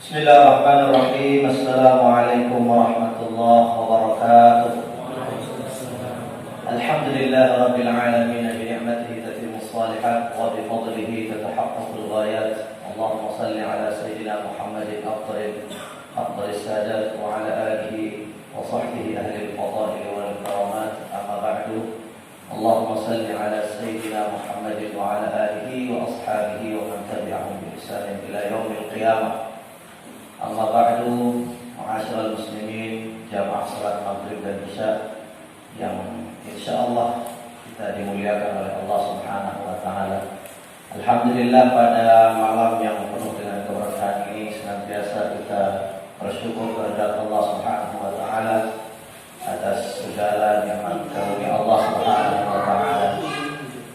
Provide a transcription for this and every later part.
Bismillahirrahmanirrahim. Assalamualaikum warahmatullahi wabarakatuh. Alhamdulillah rabbil alamin, bi ni'matihi tatimmu shalihat wa bi fadlihi tatahaqqaqul ghayat. Allahumma shalli ala sayyidina Muhammadin afdalis sadat wa ala alihi wa sahbihi ahli al-fadail wal karamat. Amma ba'du. Allahumma shalli ala sayyidina Muhammadin wa ala alihi wa ashabihi wa man tabi'ahum bi ihsan ila yaumil qiyamah. Amma ba'du, ma'asyiral muslimin, jamaah salat maghrib dan isya yang insyaallah kita dimuliakan oleh Allah Subhanahu wa taala. Alhamdulillah, pada malam yang penuh dengan keberkahan ini senantiasa kita bersyukur kepada Allah Subhanahu wa taala atas segala nikmat karunia Allah Subhanahu wa taala.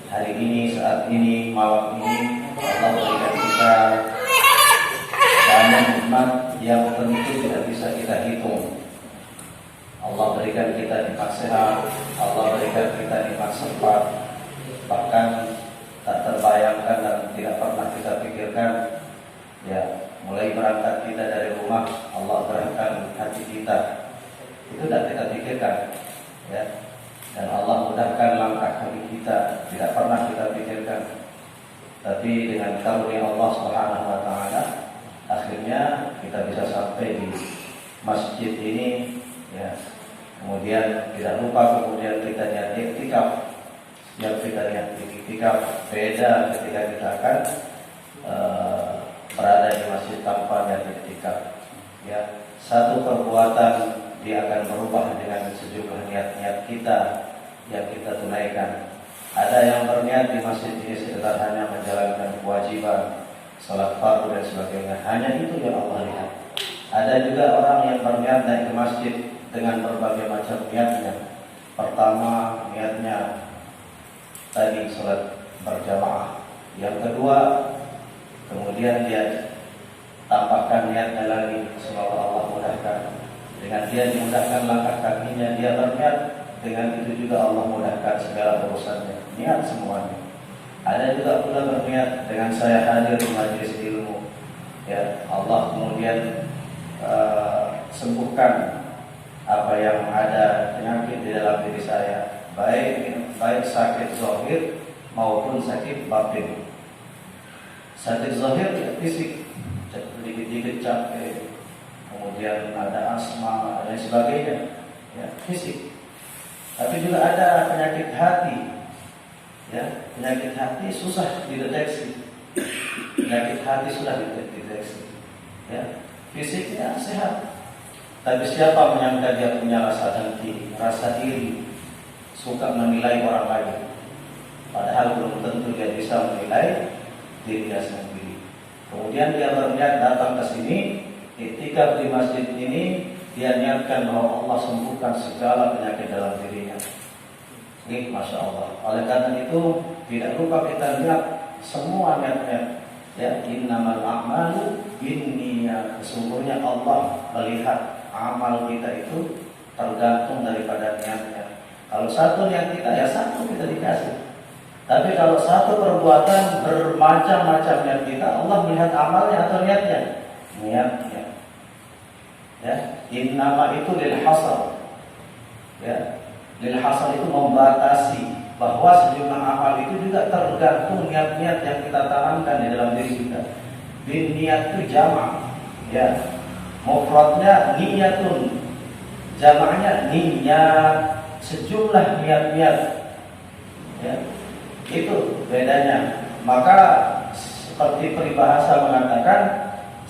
Hari ini, saat ini, malam ini Allah berikan kita banyak nikmat yang tentu tidak bisa kita hitung. Allah berikan kita nikmat sehat, Allah berikan kita nikmat sempat, bahkan tak terbayangkan dan tidak pernah kita pikirkan. Ya, mulai berangkat kita dari rumah, Allah gerakkan hati kita, itu tidak kita pikirkan. Ya, dan Allah mudahkan langkah kaki kita, tidak pernah kita pikirkan. Tapi dengan karunia Allah Subhanahu wa taala, akhirnya kita bisa sampai di masjid ini, ya. Kemudian tidak lupa kita niat iktikaf. Yang kita niat iktikaf beda ketika kita akan berada di masjid tanpa niat iktikaf. Ya, satu perbuatan dia akan berubah dengan sejumlah niat-niat kita yang kita tunaikan. Ada yang berniat di masjid ini sekedar hanya menjalankan kewajiban, salat fardu dan sebagainya, hanya itu yang Allah lihat. Ada juga orang yang berniat naik ke masjid dengan berbagai macam niatnya. Pertama, niatnya tadi salat berjamaah. Yang kedua, kemudian dia tampakkan niatnya lagi, semoga Allah mudahkan. Dengan dia dimudahkan langkah kakinya, dia berniat, dengan itu juga Allah mudahkan segala urusannya. Niat semuanya. Ada juga pula berniat, dengan saya hadir di majelis ilmu, ya Allah kemudian sembuhkan apa yang ada penyakit di dalam diri saya, baik sakit zahir maupun sakit batin. Sakit zahir ya fisik, dikit-dikit capek, kemudian ada asma dan sebagainya, ya fisik. Tapi juga ada penyakit hati. Ya, penyakit hati susah dideteksi. Penyakit hati sudah dideteksi. Ya, fisiknya sehat. Tapi siapa menyangka dia punya rasa dengki, rasa iri, suka menilai orang lain. Padahal belum tentu dia bisa menilai dirinya sendiri. Kemudian dia berniat datang ke sini, iktikaf di masjid ini, dia niatkan bahwa Allah sembuhkan segala penyakit dalam dirinya. Masya Allah. Oleh karena itu tidak lupa kita lihat semua niat-niat. Ya, innamal a'malu binniyat. Sesungguhnya Allah melihat amal kita itu tergantung daripada niatnya. Kalau satu niat kita, ya satu kita dikasih. Tapi kalau satu perbuatan bermacam-macam niat kita, Allah melihat amalnya atau niatnya? Niatnya. Ya, innama itu lil hasar. Ya. Lil hasal itu membatasi bahwa sejumlah amal itu juga tergantung niat-niat yang kita tanamkan di dalam diri kita. Bin niat itu jamak, ya. Mufradnya niyatun, jamaknya niyat, sejumlah niat-niat. Ya. Itu bedanya. Maka seperti peribahasa mengatakan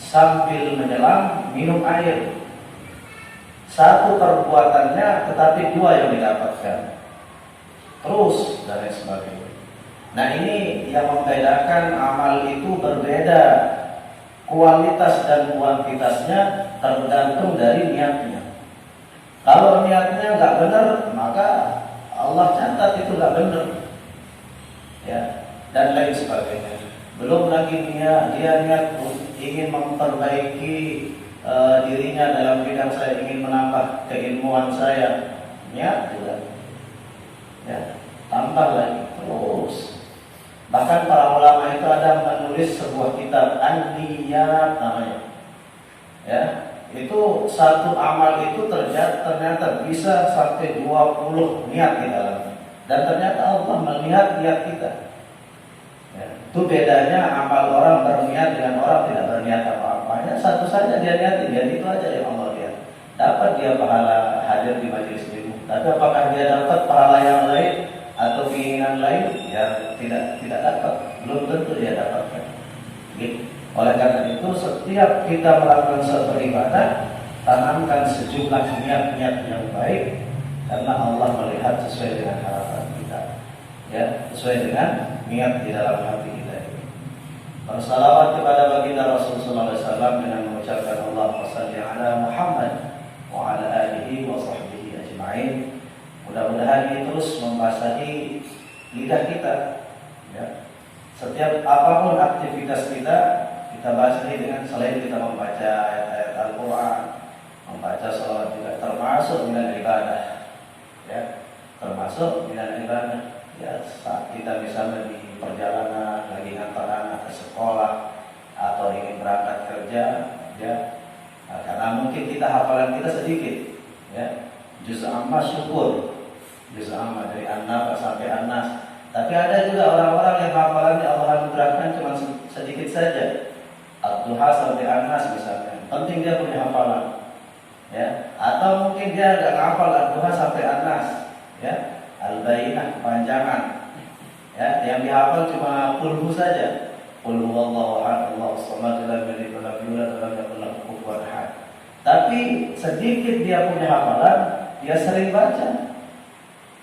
sambil menyelam minum air. Satu perbuatannya tetapi dua yang didapatkan. Terus dan lain sebagainya. Nah, ini yang membedakan amal itu berbeda. Kualitas dan kuantitasnya tergantung dari niatnya. Kalau niatnya nggak benar, maka Allah catat itu nggak benar. Ya, dan lain sebagainya. Belum lagi dia niat ingin memperbaiki dirinya dalam bidang saya, ingin menambah keilmuan saya, niat juga, ya tambah lagi terus. Bahkan para ulama itu ada menulis sebuah kitab An-Niyat namanya. Ya, itu satu amal itu ternyata bisa sampai 20 niat di dalamnya. Dan ternyata Allah melihat niat kita. Ya, itu bedanya amal orang berniat dengan orang tidak berniat apa-apanya. Satu saja dia niatin, dia itu aja yang Allah lihat. Dapat dia pahala hadir di majelis ilmu. Tapi apakah dia dapat pahala yang lain atau keinginan lain? Ya tidak dapat. Belum tentu dia dapatkan. Gitu. Oleh karena itu setiap kita melakukan suatu ibadah, tanamkan sejumlah niat-niat yang baik, karena Allah melihat sesuai dengan harapan kita, ya, sesuai dengan niat di dalam hati kita ini. Bersalawat kepada baginda Rasulullah SAW dengan mengucapkan Allahumma shalli ala Muhammad wa ala alihi wa sahbihi ajma'in. Mudah-mudahan ini terus membasahi lidah kita, ya. Setiap apapun aktivitas kita basahi dengan selain kita membaca ayat-ayat Al-Quran, membaca sholat juga termasuk minal ibadah, ya, termasuk minal ibadah. Ya, saat kita misalnya di perjalanan lagi ngantar anak ke sekolah atau ingin berangkat kerja, ya, karena mungkin kita hafalan kita sedikit, ya, juz amma syukur, juz amma dari an-naba sampai an-nas. Tapi ada juga orang-orang yang hafalannya Allah anugerahkan cuma sedikit saja, ad-duha sampai an-nas misalnya. Penting dia punya hafalan, ya. Atau mungkin dia nggak hafal ad-duha sampai an-nas, ya. Al-Bayyinah kepanjangan, ya, yang dihafal cuma qul saja. Qul huwallahu ahad, Allahus samad, lam yalid wa lam yulad wa lam yakul lahu kufuwan ahad. Tapi sedikit dia punya hafalan, dia sering baca,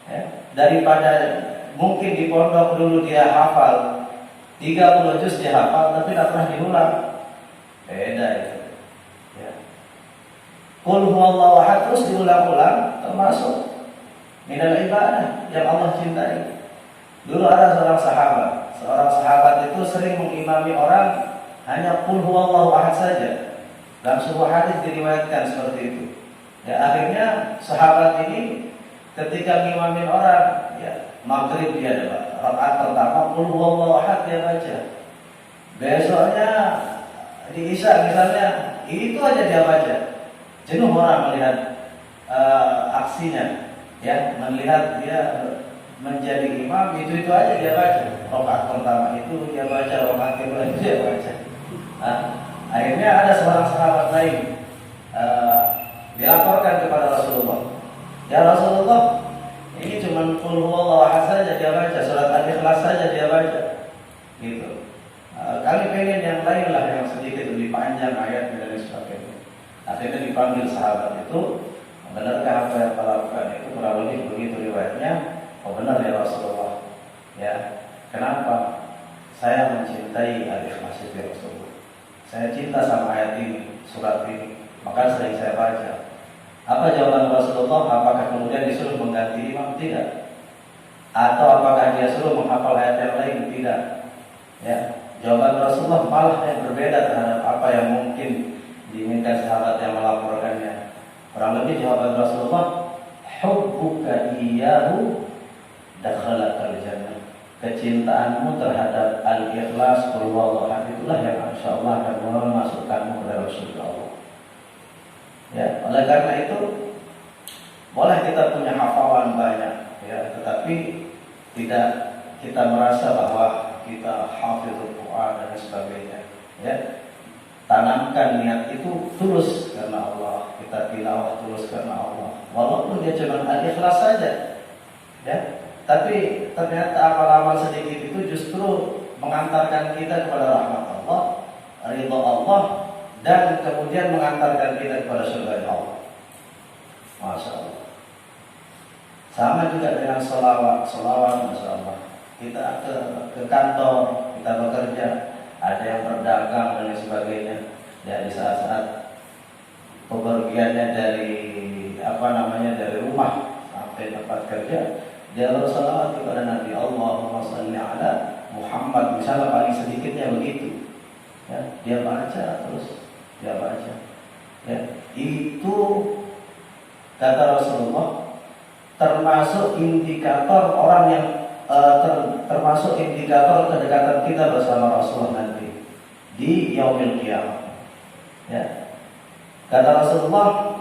ya. Daripada mungkin di pondok dulu dia hafal 30 juz dia hafal tapi tidak pernah diulang. Beda itu, ya. Qul huwallahu ahad terus diulang-ulang termasuk minal ibadah yang Allah cintai. Dulu ada seorang sahabat itu sering mengimami orang hanya qul huwallahu ahad saja. Dalam sebuah hadis diriwayatkan seperti itu. Ya, akhirnya sahabat ini ketika mengimamin orang, ya, maghrib dia rakaat pertama qul huwallahu ahad dia baca. Besoknya di Isya misalnya itu aja dia baca. Jenuh orang melihat aksinya. Ya, melihat dia menjadi imam itu aja dia baca. Rakaat pertama itu dia baca, rakaat kedua itu dia baca. Akhirnya ada seorang sahabat lain dilaporkan kepada Rasulullah. Ya Rasulullah, ini cuma qul huwallahu ahad saja dia baca, surat Al-Ikhlas saja dia baca. Gitu. Kami pengen yang lain lah yang sedikit lebih panjang ayatnya dan sebagainya. Akhirnya dipanggil sahabat itu. Benarkah apa yang kau lakukan itu? Kurang lebih begitu riwayatnya. Oh benar ya Rasulullah. Ya, kenapa? Saya mencintai Al-Ikhlas itu ya Rasulullah. Saya cinta sama ayat ini, surat ini, maka sering saya baca. Apa jawaban Rasulullah? Apakah kemudian disuruh mengganti imam? Tidak. Atau apakah dia suruh menghafal ayat yang lain? Tidak. Ya, jawaban Rasulullah malah yang berbeda terhadap apa yang mungkin diminta sahabat yang melaporkannya. Kurang lebih jawaban Rasulullah, hubbuka iyyahu dakhalakal jannah. Kecintaanmu terhadap Al-Ikhlas qul huwallahu ahad itulah yang insyaallah akan memasukkanmu ke dalam surga Allah. Ya, oleh karena itu boleh kita punya hafalan banyak, ya, tetapi tidak kita merasa bahwa kita hafizul Quran dan sebagainya, ya. Tanamkan niat itu tulus karena Allah, kita tilawah tulus karena Allah. Walaupun dia cuma Al-Ikhlas saja, ya. Tapi ternyata amal-amal sedikit itu justru mengantarkan kita kepada rahmat Allah, ridha Allah, dan kemudian mengantarkan kita kepada surga Allah. Masya Allah. Sama juga dengan salawat, Masya Allah. Kita ke kantor, kita bekerja, ada yang berdagang dan lain sebagainya. Ya, di saat-saat pepergiannya dari dari rumah sampai tempat kerja, dia bersalawat kepada Nabi, Allahumma shalli ala Muhammad. Misalnya paling sedikitnya begitu, ya, dia baca terus, dia baca, ya. Itu kata Rasulullah termasuk indikator orang yang termasuk indikator kedekatan kita bersama Rasulullah nanti di yaumil qiyamah. Ya. Kata Rasulullah,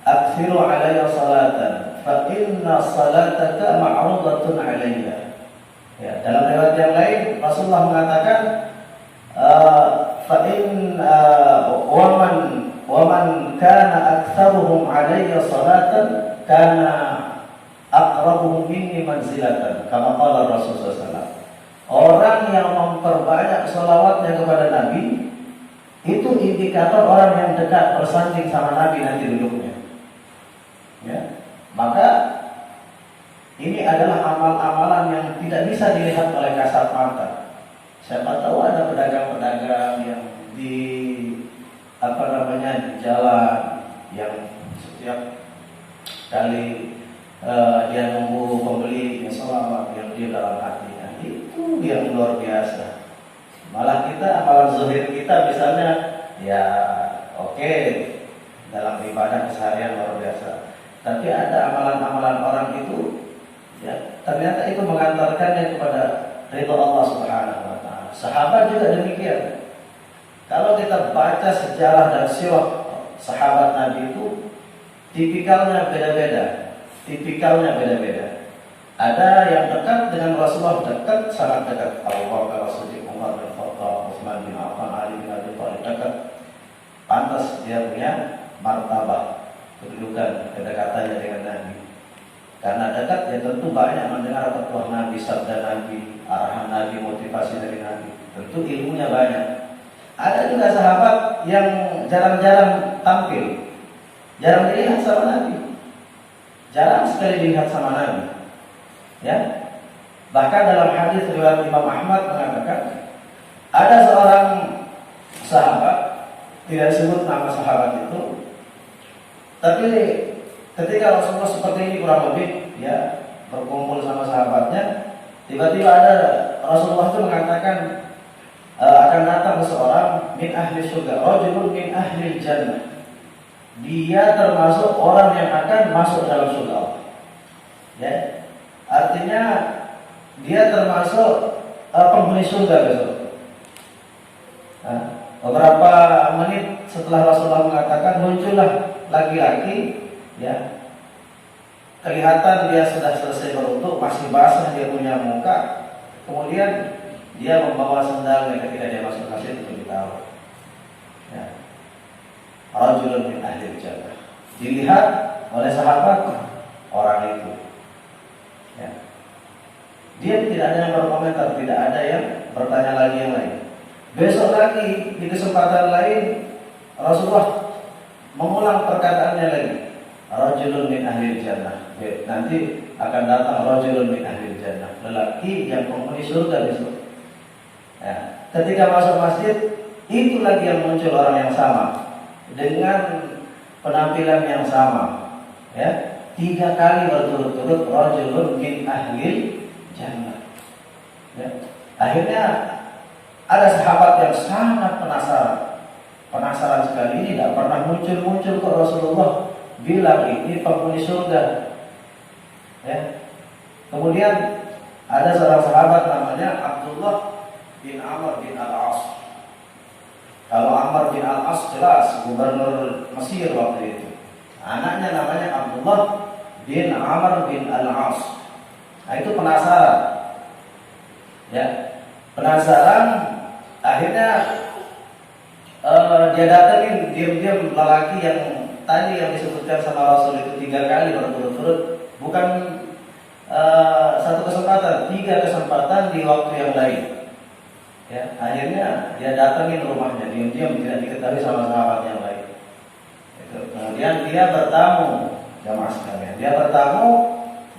"Aktsiru alayya salatan, fa inna salataka ma'rudatun alayya." Ya, dalam riwayat yang lain Rasulullah mengatakan, "Fa in waman kana aktsaruhum alayya salatan kana aqrabuhum minni manzilatan." Kama qala Rasulullah SAW. Orang yang memperbanyak sholawatnya kepada Nabi itu indikator orang yang dekat bersanding sama Nabi nanti duduknya. Ya. Maka ini adalah amal-amalan yang tidak bisa dilihat oleh kasat mata. Siapa tahu ada pedagang-pedagang yang di di jalan yang setiap kali dia nunggu pembeli yang sholawat yang dia dalam hatinya, itu yang luar biasa. Malah kita amalan zahir kita misalnya ya oke, dalam ibadah keseharian luar biasa. Tapi ada amalan-amalan orang itu ya ternyata itu mengantarkannya kepada ridha Allah Subhanahu wa taala. Sahabat juga demikian. Kalau kita baca sejarah dan sirah sahabat Nabi itu tipikalnya beda-beda. Ada yang dekat dengan Rasulullah, dekat, sangat dekat. Abu Bakar As-Siddiq, Umar bin Khattab, Utsman bin Affan, Ali bin Abi Thalib, dekat. Pantas dia punya martabat, kedudukan, kedekatannya dengan Nabi. Karena dekat, ya tentu banyak mendengar petuah Nabi, sabda Nabi, arahan Nabi, motivasi dari Nabi. Tentu ilmunya banyak. Ada juga sahabat yang jarang-jarang tampil, jarang dilihat sama Nabi, jarang sekali dilihat sama Nabi. Ya, bahkan dalam hadis riwayat Imam Ahmad mengatakan ada seorang sahabat, tidak disebut nama sahabat itu, tapi ketika Rasulullah seperti ini kurang lebih, ya berkumpul sama sahabatnya, tiba-tiba ada Rasulullah itu mengatakan akan datang seseorang min ahli surga, rajulun min ahli jannah. Dia termasuk orang yang akan masuk dalam surga. Ya. Artinya dia termasuk penghuni surga besok. Beberapa menit setelah Rasulullah mengatakan, muncullah laki-laki, ya, kelihatan dia sudah selesai berwudu, masih basah dia punya muka. Kemudian dia membawa sendalnya ketika dia masuk masjid untuk ditaruh. Ya. Rajulun min ahli jannah. Dilihat oleh sahabat orang itu. Ya. Dia tidak ada yang berkomentar, tidak ada yang bertanya lagi yang lain. Besok lagi di kesempatan lain Rasulullah mengulang perkataannya lagi. Rajulun min ahli jannah. Nanti akan datang rajulun min ahli jannah, lelaki yang penghuni surga besok. Ya. Ketika masuk masjid, itu lagi yang muncul orang yang sama dengan penampilan yang sama. Ya. 3 kali berturut-turut rajulun min ahli jannah. Ya. Akhirnya ada sahabat yang sangat penasaran sekali, ini tidak pernah muncul ke Rasulullah bilang ini penghuni surga. Ya. Kemudian ada seorang sahabat namanya Abdullah bin Amr bin Al-As. Kalau Amr bin Al-As jelas gubernur Mesir waktu itu. Anaknya namanya Abdullah bin Amr bin Al-As. Nah itu penasaran. Ya, penasaran. Akhirnya dia datangin diam-diam lelaki yang tadi yang disebutkan sama Rasul itu 3 kali berturut-turut. Bukan satu kesempatan, 3 kesempatan di waktu yang lain. Ya, akhirnya dia datangin rumahnya diam-diam, tidak diketahui sama sahabat yang lain. Kemudian dia bertamu, jamaah sekalian. Dia bertamu,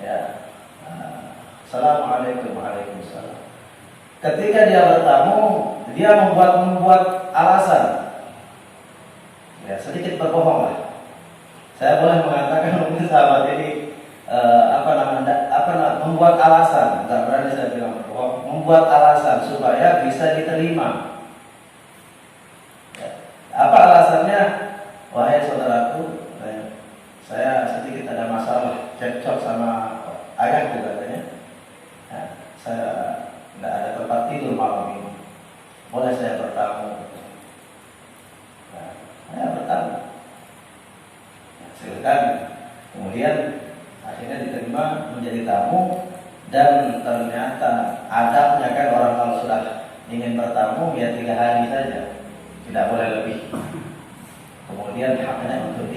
ya, Assalamualaikum, waalaikumsalam. Ketika dia bertamu, dia membuat alasan. Ya, sedikit berbohong lah. Saya boleh mengatakan mungkin sahabat ini membuat alasan. Tidak berani saya bilang berbohong. Membuat alasan supaya bisa diterima. Ya. Apa alasannya? Wahai saudaraku, saya sedikit ada masalah cekcok sama ayahku katanya. Ya, saya tidak ada tempat tidur malam ini. Boleh saya bertamu? Nah, saya kemudian akhirnya diterima menjadi tamu. Dan ternyata adabnya kan orang kalau sudah ingin bertamu ya 3 hari saja, tidak boleh lebih. Kemudian haknya untuk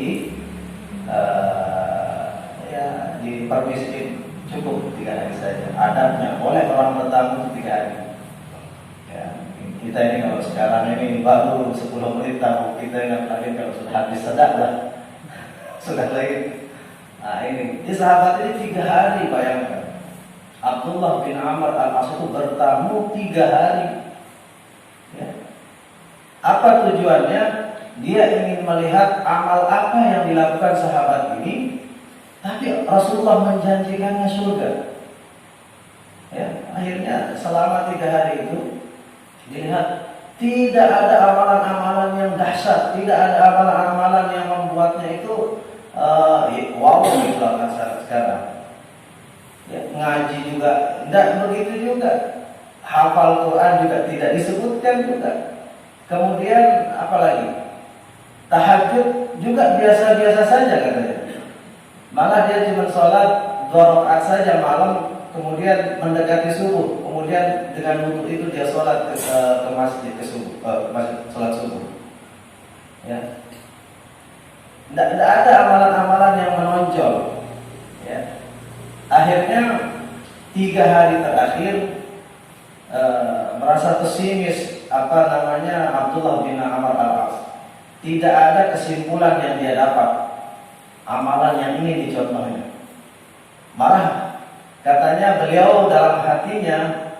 dipermiskin, cukup 3 hari saja. Adabnya boleh orang bertamu 3 hari. Ya, kita ini kalau sekarang ini baru 10 menit tamu, kita ingat lagi kalau sudah habis sedap lah, sudah lagi. Nah ini sahabat ini 3 hari, bayangkan. Abdullah bin Amr al-As itu bertamu 3 hari. Ya. Apa tujuannya? Dia ingin melihat amal apa yang dilakukan sahabat ini, tapi Rasulullah menjanjikannya surga. Ya, akhirnya selama 3 hari itu dilihat tidak ada amalan-amalan yang dahsyat, tidak ada amalan-amalan yang membuatnya itu wow gitu lah sekarang. Ya, ngaji juga tidak begitu juga, hafal Quran juga tidak disebutkan juga. Kemudian apalagi tahajud juga biasa-biasa saja katanya. Malah dia cuma sholat 2 rakaat saja malam, kemudian mendekati subuh, kemudian dengan wudhu itu dia sholat ke masjid ke subuh, masjid sholat subuh. Ya, tidak ada amalan-amalan yang menonjol. Ya. Akhirnya 3 hari terakhir merasa pesimis Abdullah bin Amr al-As. Tidak ada kesimpulan yang dia dapat, amalan yang ingin dicontohnya. Marah, katanya beliau dalam hatinya,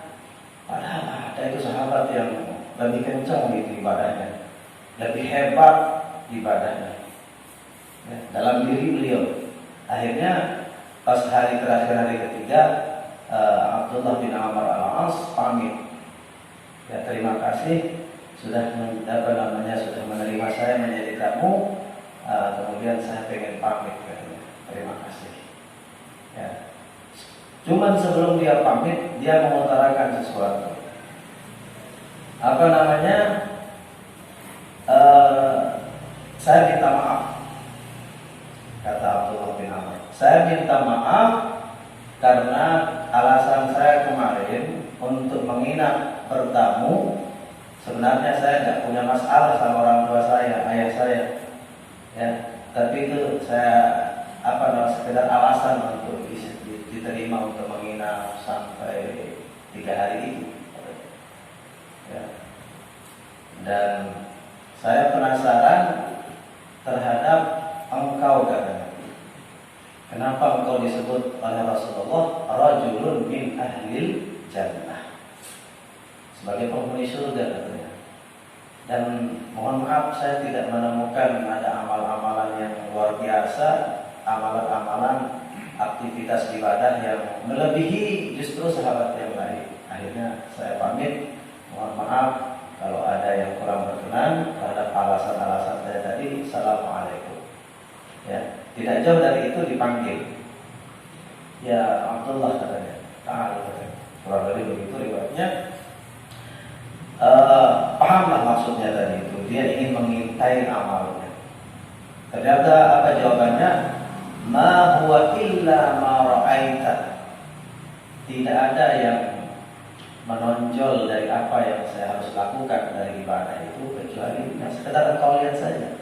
padahal ada itu sahabat yang lebih kencang gitu ibadahnya, lebih hebat ibadahnya. Ya, dalam diri beliau. Akhirnya pas hari terakhir, hari ketiga, Abdullah bin Amr al-As pamit. Ya, terima kasih sudah sudah menerima saya menjadi tamu. Kemudian saya pengen pamit, katanya. Terima kasih. Ya. Cuman sebelum dia pamit, dia mengutarakan sesuatu. Saya minta maaf. Kata Abdullah bin Amr, saya minta maaf karena alasan saya kemarin untuk menginap bertamu, sebenarnya saya tidak punya masalah sama orang tua saya, ayah saya, ya. Tapi itu saya sekedar alasan untuk diterima untuk menginap sampai 3 hari itu. Ya. Dan saya penasaran terhadap engkau, katanya. Kenapa engkau disebut oleh Rasulullah rajulun min ahlil jannah, sebagai penghuni surga, katanya. Dan mohon maaf, saya tidak menemukan ada amalan-amalan yang luar biasa, amalan-amalan aktivitas ibadah yang melebihi justru sahabat yang lain. Akhirnya saya pamit, mohon maaf kalau ada yang kurang berkenan terhadap alasan-alasan saya tadi. Assalamualaikum. Ya, tidak jauh dari itu dipanggil. Ya Abdullah, katanya. Katanya. Kurang lebih begitu riwayatnya. Pahamlah maksudnya tadi itu. Dia ingin mengintai amalnya. Ternyata apa jawabannya? Ma huwa illa ma ra'aita. Tidak ada yang menonjol dari apa yang saya harus lakukan dari ibadah itu kecuali sekedar engkau lihat saja.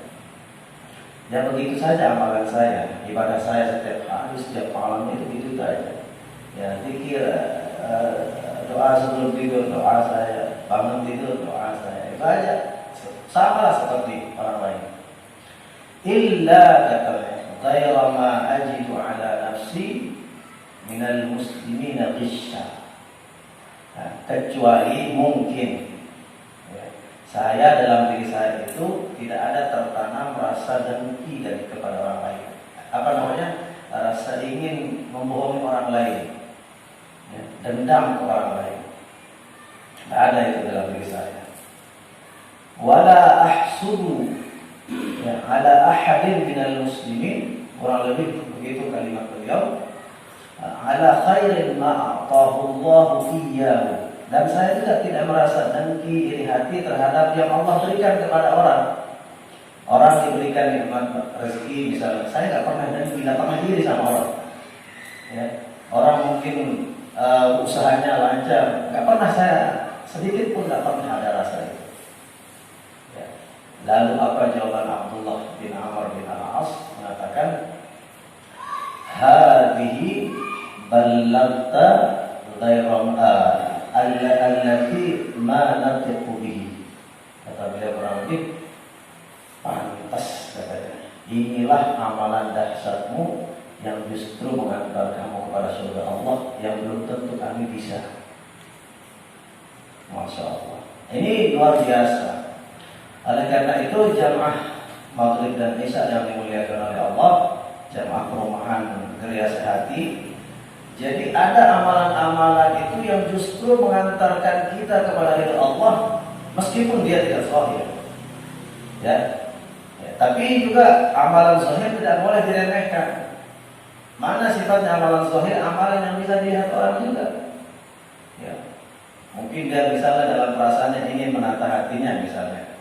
Ya begitu saja amalan saya, ibadah saya setiap hari, setiap malam itu gitu saja. Ya zikir, doa sebelum tidur doa saya, bangun tidur doa saya, itu aja. Sama seperti orang lain. Illa katanya, ghayra ma ajidu ala nafsi minal muslimina ghisha. Kecuali mungkin saya dalam diri saya itu tidak ada tertanam rasa dengki dari kepada orang lain. Rasa ingin membohongi orang lain, ya, dendam ke orang lain. Tidak ada itu dalam diri saya. Wala ahsudu ya, ala ahadin minal muslimin, kurang lebih begitu kalimat beliau. Ala khairin ma a'tahu Allahu iyyahu. Dan saya juga tidak merasa dengki iri hati terhadap yang Allah berikan kepada orang. Orang diberikan nikmat rezeki, misalnya saya nggak pernah iri sama orang. Ya. Orang mungkin usahanya lancar, nggak pernah saya sedikit pun nggak pernah ada rasa itu. Ya. Lalu apa jawaban Abdullah bin Amr bin Al-As? Mengatakan, hadihi ballagta ghairam allati ma natiqu bihi. Kata beliau kurang lebih, pantas katanya, inilah amalan dahsyatmu yang justru mengantar kamu kepada surga Allah yang belum tentu kami bisa. Masya Allah, ini luar biasa. Oleh karena itu jamaah Maghrib dan Isya yang dimuliakan oleh Allah, jamaah perumahan Geria Sehati, jadi ada amalan-amalan itu yang justru mengantarkan kita kepada ridha Allah meskipun dia tidak zahir. Ya. Tapi juga amalan zahir tidak boleh diremehkan. Mana sifatnya amalan zahir? Amalan yang bisa dilihat orang juga. Ya. Mungkin dia misalnya dalam perasaannya ingin menata hatinya misalnya.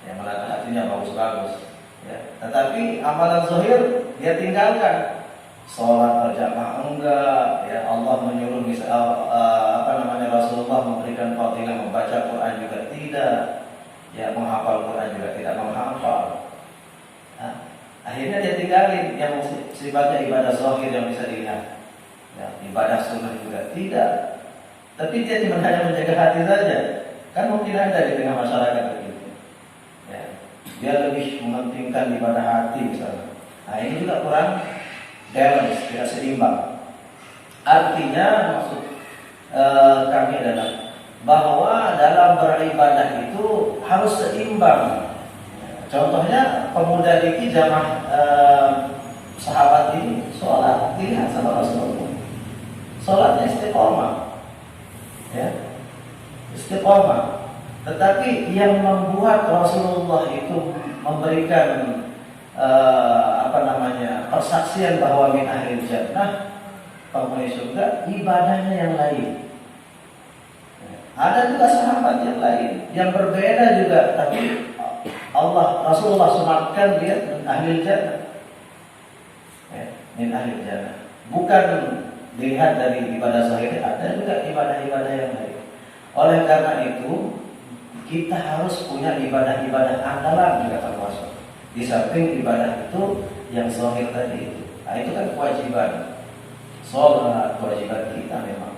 Ya, menata hatinya bagus-bagus. Ya. Tetapi amalan zahir dia tinggalkan. Sholat berjamaah enggak. Ya, Allah menyuruh Rasulullah memberikan fadilah membaca Quran juga tidak. Ya, menghafal Quran juga tidak menghafal. Akhirnya dia tinggalin yang sifatnya ibadah zahir yang bisa dilihat. Ya, ibadah sunnah juga tidak. Tapi dia cuma hanya menjaga hati saja. Kan mungkin ada di tengah masyarakat begitu. Ya, dia lebih mementingkan ibadah hati misalnya. Nah, ini juga kurang balance, tidak seimbang. Artinya maksud kami adalah bahwa dalam beribadah itu harus seimbang. Contohnya pemuda ini jamaah sahabat ini sholat dilihat sama Rasulullah, sholatnya istiqomah, ya istiqomah. Tetapi yang membuat Rasulullah itu memberikan persaksian bahwa min ahlil jannah, penghuni surga, ibadahnya yang lain. Ada juga sahabat yang lain yang berbeda juga, tapi Rasulullah sematkan dia min ahlil jannah. Min ahlil jannah. Bukan dilihat dari ibadah zahir, ada juga ibadah-ibadah yang lain. Oleh karena itu, kita harus punya ibadah-ibadah andalan juga termasuk. Di samping ibadah itu yang zahir tadi itu. Nah, itu kan kewajiban. Sholat kewajiban kita memang.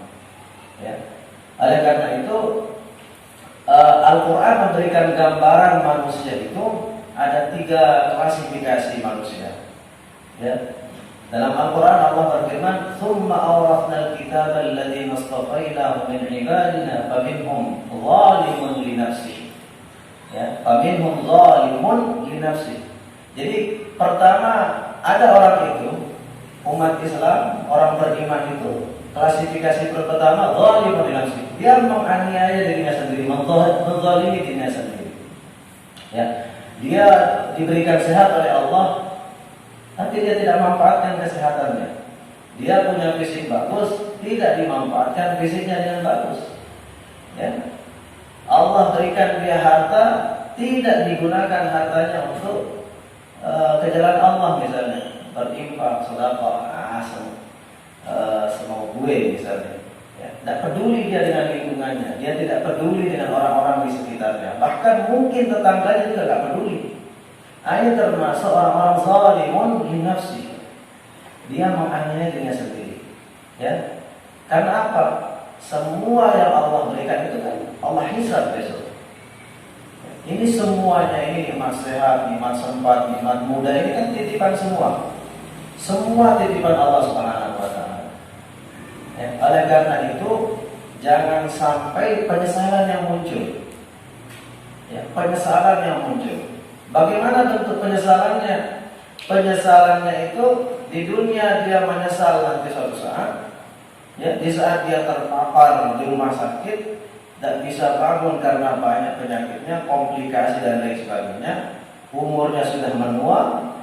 Ya. Oleh karena itu Al-Quran memberikan gambaran manusia itu ada 3 klasifikasi manusia. Ya. Dalam Al-Quran Allah berfirman, "Tsumma awrathnal kitaba alladziina istafaynaa min 'ibaadinaa faminhum dhalimun li nafsihi." Ya, faminhum dhalimun li nafsihi. Jadi pertama ada orang itu, umat Islam, orang beriman itu, klasifikasi pertama dhalimun li nafsihi. Dia menganiaya dirinya sendiri, menzalimi dirinya sendiri. Ya, dia diberikan sehat oleh Allah, tapi dia tidak memanfaatkan kesehatannya. Dia punya fisik bagus, tidak dimanfaatkan fisiknya dengan bagus. Ya. Allah berikan dia harta, tidak digunakan hartanya untuk ke jalan Allah misalnya, berinfak, sedekah, semau gue misalnya. Ya. Tidak peduli dia dengan lingkungannya, dia tidak peduli dengan orang-orang di sekitarnya. Bahkan mungkin tetangganya juga tidak peduli. Ini termasuk orang-orang zalimun li nafsi. Dia menganiaya dirinya sendiri. Ya. Karena apa? Semua yang Allah berikan itu kan Allah hisab besok. Ini semuanya, ini nikmat sehat, nikmat sempat, nikmat muda, ini kan titipan semua. Semua titipan Allah Subhanahu wa taala. Ya, oleh karena itu jangan sampai penyesalan yang muncul. Ya, penyesalan yang muncul. Bagaimana bentuk penyesalannya? Penyesalannya itu di dunia dia menyesal nanti suatu saat. Ya, di saat dia terpapar di rumah sakit, tidak bisa bangun karena banyak penyakitnya, komplikasi dan lain sebagainya. Umurnya sudah menua,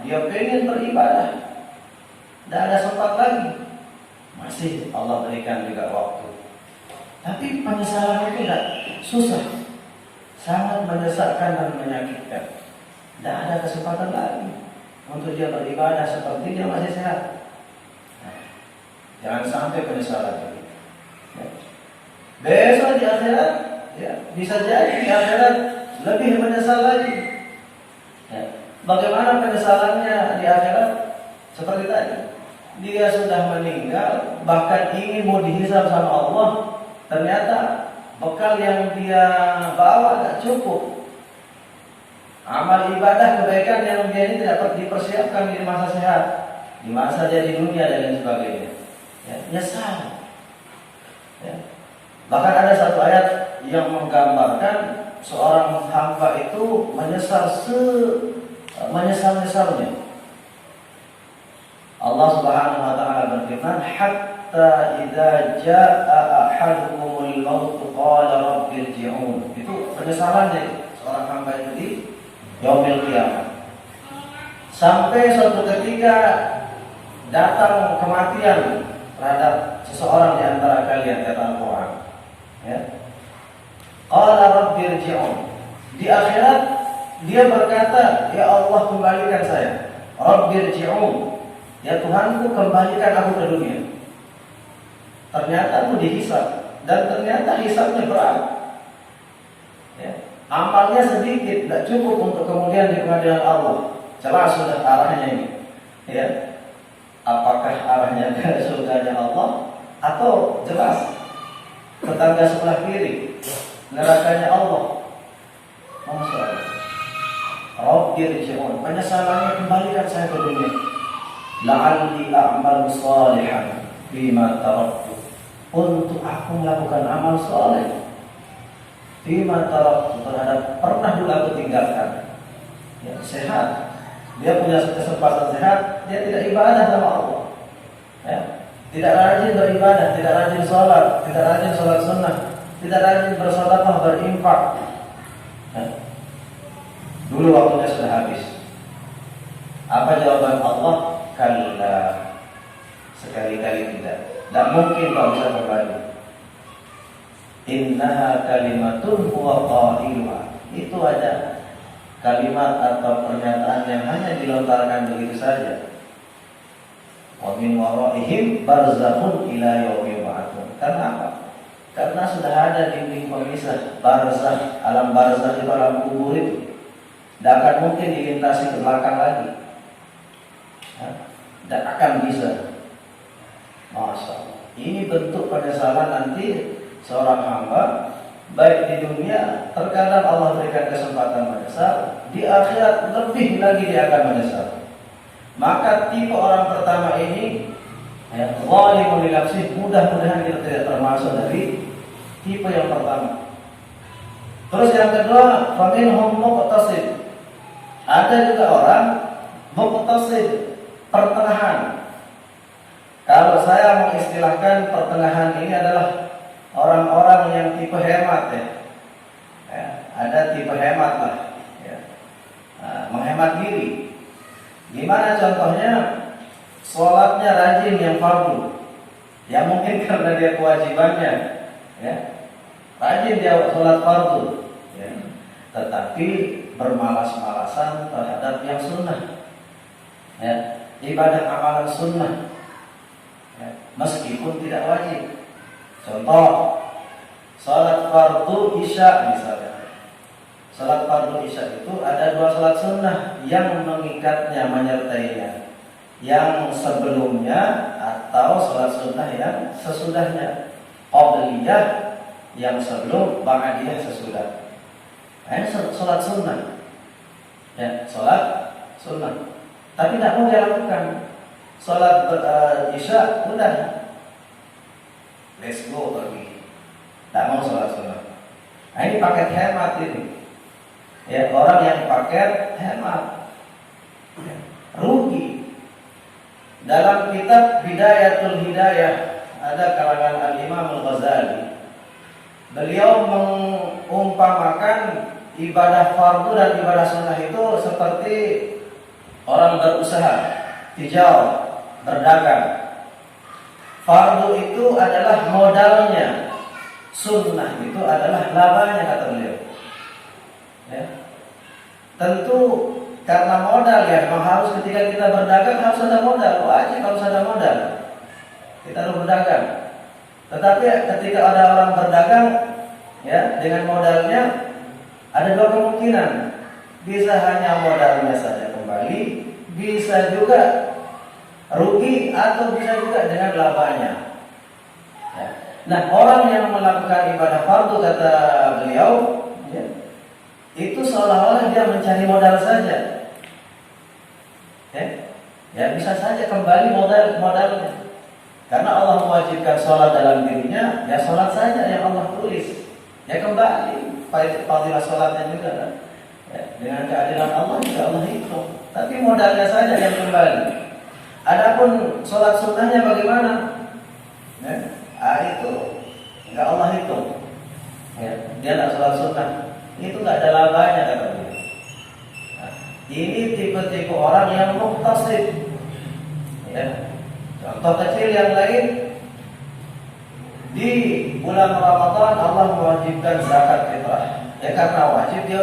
dia pengen beribadah, tidak ada sempat lagi. Masih Allah berikan juga waktu. Tapi penyesalan itu tidak susah, sangat menyesakkan dan menyakitkan. tidak ada kesempatan lagi untuk dia beribadah seperti dia masih sehat. Nah, jangan sampai penyesalan ini. Ya. Besok di akhirat, ya, bisa jadi di akhirat lebih menyesal lagi. Ya. Bagaimana penyesalannya di akhirat? Seperti tadi, dia sudah meninggal, bahkan ingin mau dihisab sama Allah, ternyata bekal yang dia bawa tidak cukup. Amal ibadah kebaikan yang dia ini tidak dipersiapkan di masa sehat, di masa dia di dunia dan lain sebagainya. Ya, nyesal. Ya. Bahkan ada satu ayat yang menggambarkan seorang hamba itu menyesal-nyesalnya. Allah Subhanahu wa taala berfirman, "Hatta idza jaa ahadukumul maut qala rabbi irji'un." Itu penyesalannya seorang hamba itu di yaumil qiyamah. Sampai suatu ketika datang kematian terhadap seseorang di antara kalian, kata Al-Qur'an. Ya. Qala rabbi irji'un. Di akhirat dia berkata, "Ya Allah, kembalikan saya." Rabbi irji'un. Ya Tuhanku, kembalikan aku ke dunia. Ternyata aku dihisab, dan ternyata hisabnya berat. Ya. Amalnya sedikit, tidak cukup untuk kemudian di pengadilan Allah. Jelas sudah arahnya ini. Ya. Apakah arahnya ke surganya Allah, atau jelas tetangga sebelah kiri nerakanya Allah. Masya Allah. Rabbi irji'un. Penyesalannya, kembalikan saya ke dunia. La'alli a'malu shalihan bima taraktu. Untuk aku melakukan amal saleh bima taraktu, terhadap pernah dulu aku tinggalkan. Ya, sehat. Dia punya kesempatan sehat, dia tidak ibadah sama Allah. Ya, tidak rajin beribadah, tidak rajin sholat, tidak rajin sholat sunnah, tidak rajin bersedekah, berinfak. Ya. Dulu waktunya sudah habis. Apa jawaban Allah? Kalla, sekali-kali tidak. Dan mungkin kau bisa kembali. Innaha kalimatun huwa qailuha. Itu ada kalimat atau pernyataan yang hanya dilontarkan begitu saja. Wa min waraihim barzakhun ila yaumil ba'ats. Karena apa? Karena sudah ada dinding pemisah, barzakh, alam barzakh itu alam kubur itu. Tidak akan mungkin dilintasi ke belakang lagi. Dan akan bisa. Masya Allah. Ini bentuk penyesalan nanti seorang hamba, baik di dunia terkadang Allah berikan kesempatan menyesal, di akhirat lebih lagi dia akan menyesal. Maka tipe orang pertama ini, zalimun li nafsihi, mudah-mudahan kita tidak termasuk dari tipe yang pertama. Terus yang kedua, faminhum muqtasid. Ada juga orang muqtasid, pertengahan. Kalau saya mengistilahkan pertengahan ini adalah orang-orang yang tipe hemat, ya, ada tipe hemat lah, ya. Menghemat diri. Gimana contohnya? Sholatnya rajin yang fardu. Ya mungkin karena dia kewajibannya, ya, rajin dia sholat fardu, ya. Tetapi bermalas-malasan terhadap yang sunnah, ya. Ibadah amalan sunnah, ya, meskipun tidak wajib. Contoh, salat fardu isya misalnya. Salat fardu isya itu ada dua salat sunnah yang mengikatnya, menyertainya. Yang sebelumnya atau salat sunnah yang sesudahnya. Qabliyah yang sebelum, ba'diyah sesudah. Ini salat sunnah. Ya, salat sunnah. Tapi tidak mau dia lakukan. Sholat isya udah, let's go pergi. Tidak mau sholat sunnah. Nah ini paket hemat ini. Ya, orang yang paket hemat, ya, rugi. Dalam kitab Bidayatul Hidayah ada karangan Al-Imam Al-Ghazali. Beliau mengumpamakan ibadah fardu dan ibadah sunnah itu seperti orang berusaha, tijarah, berdagang. Fardu itu adalah modalnya, sunnah itu adalah labanya, kata beliau. Ya. Tentu karena modal ya, memang harus ketika kita berdagang harus ada modal, wajib harus ada modal. Kita harus berdagang. Tetapi ketika ada orang berdagang ya dengan modalnya, ada dua kemungkinan. Bisa hanya modalnya saja kembali, bisa juga rugi atau bisa juga dengan labanya. Ya. Nah, orang yang melakukan ibadah fardu kata beliau, ya, itu seolah-olah dia mencari modal saja. Ya bisa saja kembali modalnya. Karena Allah mewajibkan sholat dalam dirinya, ya sholat saja yang Allah tulis. Ya kembali, fadilah sholatnya juga kan. Ya, dengan keadilan Allah juga Allah hitung. Tapi modalnya saja yang kembali. Adapun sholat sunnahnya bagaimana? Ya, itu nggak Allah hitung. Ya, dia nggak sholat sunnah, itu nggak ada labanya kata dia. Nah, ini tipe-tipe orang yang muqtasid. Ya. Contoh kecil yang lain, di bulan Ramadan Allah mewajibkan zakat fitrah. Ya karena wajib dia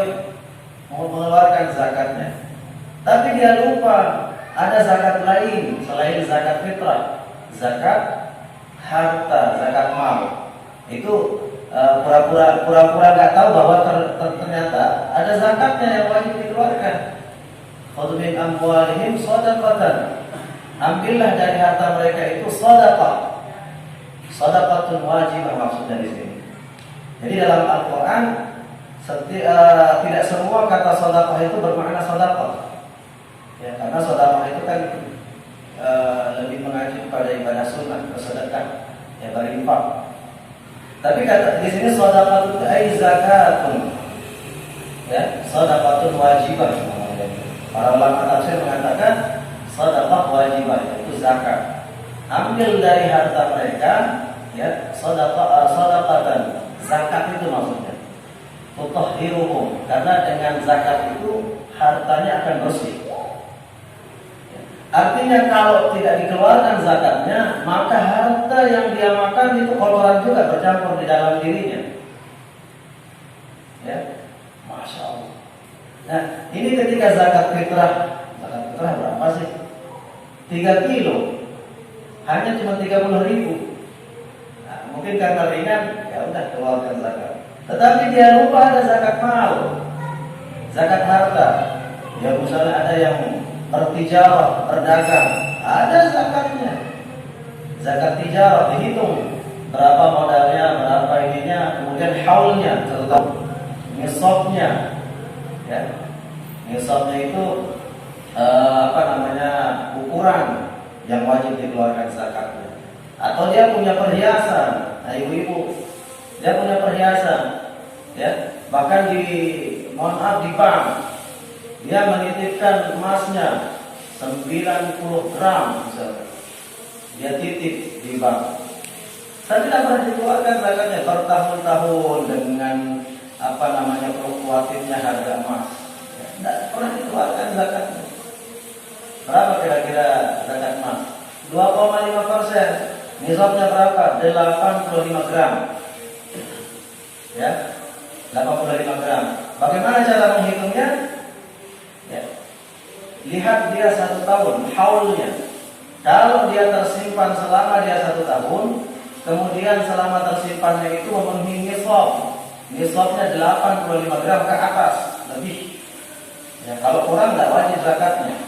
mau mengeluarkan zakatnya. Tapi dia lupa ada zakat lain selain zakat fitrah, zakat harta, zakat mal. Itu pura-pura nggak tahu bahwa ternyata ada zakatnya yang wajib dikeluarkan. Khudh min amwalihim shadaqatan. Ambillah dari harta mereka itu sedekah. Sedekatun wajibah maksudnya di sini. Jadi dalam Al-Qur'an tidak semua kata sedekah itu bermakna sedekah. Ya, karena sedekah itu kan lebih mengacu pada ibadah sunnah, bersedekah, ya berinfak. Tapi kata di sini sedekah itu ai zakatun. Ya, sedekatun wajibah. Para ulama tafsir mengatakan sedekah wajibah itu zakat. Ambil dari harta mereka, ya sedekatan. Zakat itu maksudnya. Tutahhiruhum, karena dengan zakat itu hartanya akan bersih. Artinya kalau tidak dikeluarkan zakatnya, maka harta yang dia makan itu kotoran juga bercampur di dalam dirinya. Ya, masya Allah. Nah, ini ketika zakat fitrah berapa sih? 3 kilo, hanya cuma 30.000. Nah, mungkin karena ringan, ya udah keluarkan zakat. Tetapi dia lupa ada zakat mal, zakat harta. Ya misalnya ada yang bertijarah, berdagang, ada zakatnya. Zakat tijarah dihitung berapa modalnya, berapa ininya, kemudian haulnya, serta nisabnya. Ya, nisabnya itu ukuran yang wajib dikeluarkan zakatnya. Atau dia punya perhiasan, nah ibu-ibu, dia punya perhiasan, ya bahkan di bank, dia menitipkan emasnya 90 gram misalnya, dia titip di bank, tapi tidak pernah dikeluarkan zakatnya bertahun-tahun dengan fluktuatifnya harga emas, ya, tidak pernah dikeluarkan zakatnya. Berapa kira-kira zakat emas? 2,5%. Nisabnya berapa? 85 gram. Ya, 85 gram. Bagaimana cara menghitungnya? Ya, lihat dia 1 tahun, haulnya. Kalau dia tersimpan selama dia 1 tahun, kemudian selama tersimpannya itu memenuhi nisab. Nisabnya 85 gram ke atas, lebih. Ya, kalau kurang tidak wajib zakatnya.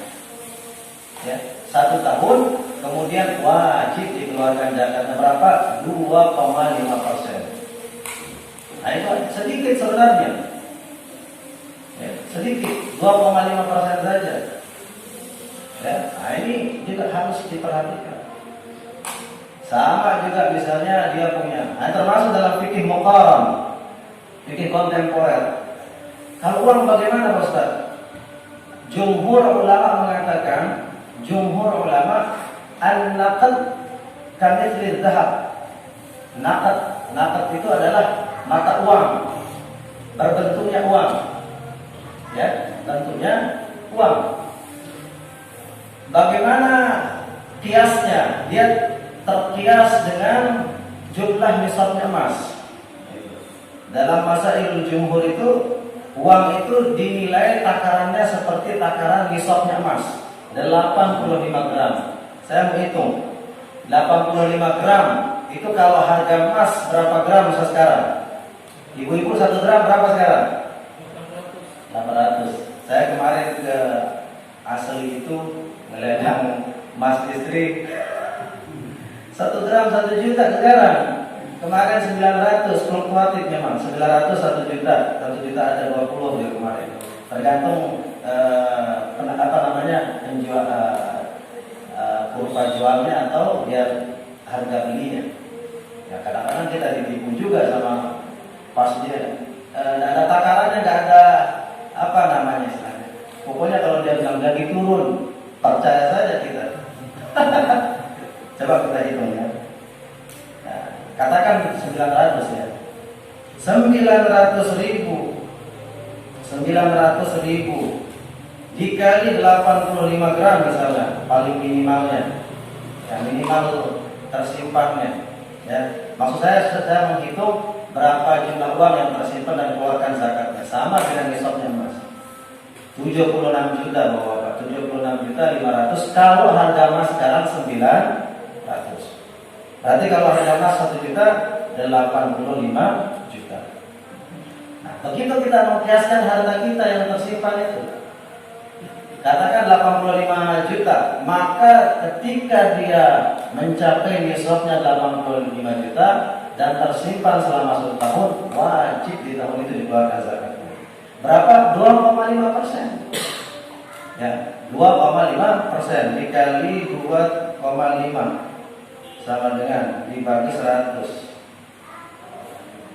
Ya, 1 tahun, kemudian wajib dikeluarkan zakatnya berapa? 2,5%. Nah itu sedikit sebenarnya, ya, sedikit 2,5% saja. Ya, nah ini juga harus diperhatikan. Sama juga misalnya dia punya, nah, termasuk dalam fikih muqaran, fikih kontemporer. Kalau uang bagaimana Pak Ustaz? Jumhur ulama mengatakan, an-naqd kamitsli dzahab. Naqd itu adalah mata uang, berbentuknya uang. Ya, bentuknya uang. Bagaimana kiasnya? Dia terkias dengan jumlah nisabnya emas. Dalam masail jumhur itu Uang itu dinilai takarannya seperti takaran nisabnya emas, 85 gram. Saya menghitung 85 gram itu kalau harga emas berapa gram sekarang? Ibu-ibu 1 gram berapa sekarang? 800. Saya kemarin ke asli itu melelang emas istri 1 gram 1 juta sekarang. Kemarin 900, fluktuatif memang 900 1 juta, 1 juta ada 20 ya kemarin. Tergantung penjual kurva jualnya atau dia harga belinya. Ya kadang-kadang kita ditipu juga sama pas dia ada takarannya, nggak ada apa namanya istilahnya. Pokoknya kalau dia bilang lagi turun, percaya saja kita. Coba kita hitung ya. Katakan 900 ya. 900 ribu dikali 85 gram misalnya, paling minimalnya. Yang minimal tersimpannya. Ya. Maksud saya menghitung berapa jumlah uang yang tersimpan dan keluarkan zakatnya. Sama dengan nisabnya emas. 76 juta Bapak, 76 juta 500 kalau harga emas sekarang 900. Berarti kalau harga emas 1 juta 85 juta. Nah, begitu kita mengkiaskan harta kita yang tersimpan itu, katakan 85 juta, maka ketika dia mencapai nisabnya 85 juta dan tersimpan selama 1 tahun, wajib di tahun itu dikeluarkan zakatnya. Berapa? 2,5%. Ya, 2,5% dikali 2,5 sama dengan dibagi 100.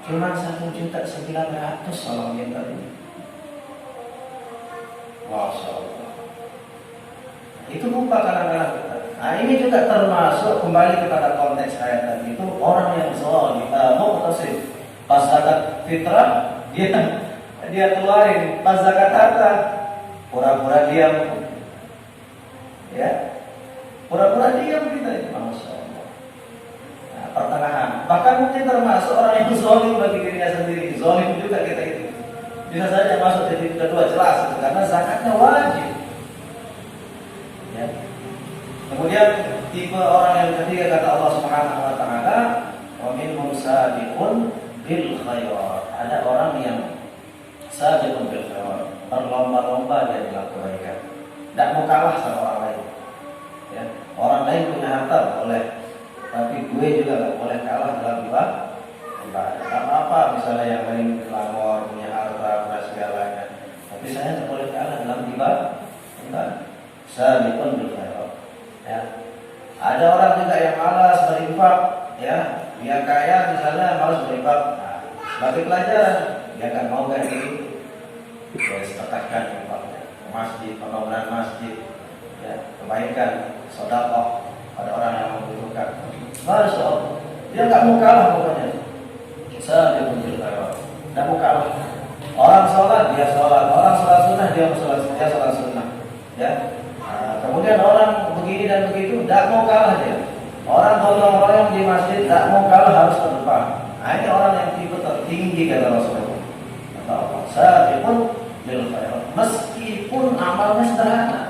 Cuma 1.900.000 kalau minta ini. Masya Allah. Itu lupa kadang-kadang kita. Nah ini juga termasuk kembali kepada konteks ayat tadi itu orang yang zalim, muqtasid. Pas zakat fitrah dia keluarin, pas zakat harta pura-pura diam. Ya. Pura-pura diam kita. Masya Allah. Nah, pertengahan. Bahkan mungkin termasuk orang yang zalim bagi dirinya sendiri. Zalim juga kita itu. Bisa saja masuk jadi kedua jelas itu, karena zakatnya wajib. Ya. Kemudian tipe orang yang ketiga kata Allah Subhanahu wa taala, "Wa minhum sabiqun bil khairat." Ada orang yang sabiqun bil khairat, berlomba-lomba dia dalam kebaikan. Tidak mau kalah sama orang lain. Ya. Orang lain punya harta boleh, tapi gue juga nggak boleh kalah dalam ibadah. Apa misalnya yang lain glamor, punya harta, punya segalanya, tapi saya nggak boleh kalah dalam ibadah. Sabiqun bil khairat. Ya. Ada orang juga yang malas berinfak, ya, dia kaya misalnya malas berinfak. Nah, sebagai pelajaran, dia nggak mau kayak gitu. Dia sedekahkan infaknya, masjid, pembangunan masjid, ya, kebaikan, sedekah pada orang yang membutuhkan. Masya Allah, dia nggak mau kalah pokoknya. Sabiqun bil khairat, nggak mau kalah. Orang sholat, dia sholat. Orang sholat sunnah, dia sholat sunnah. Ya. Kemudian orang begini dan begitu, tidak mau kalah dia. Orang gotong royong di masjid, tidak mau kalah, harus ke depan. Nah, ini orang yang tipe tertinggi kata Rasulullah. Kata Allah, sabiqun bil khairat, meskipun amalnya sederhana.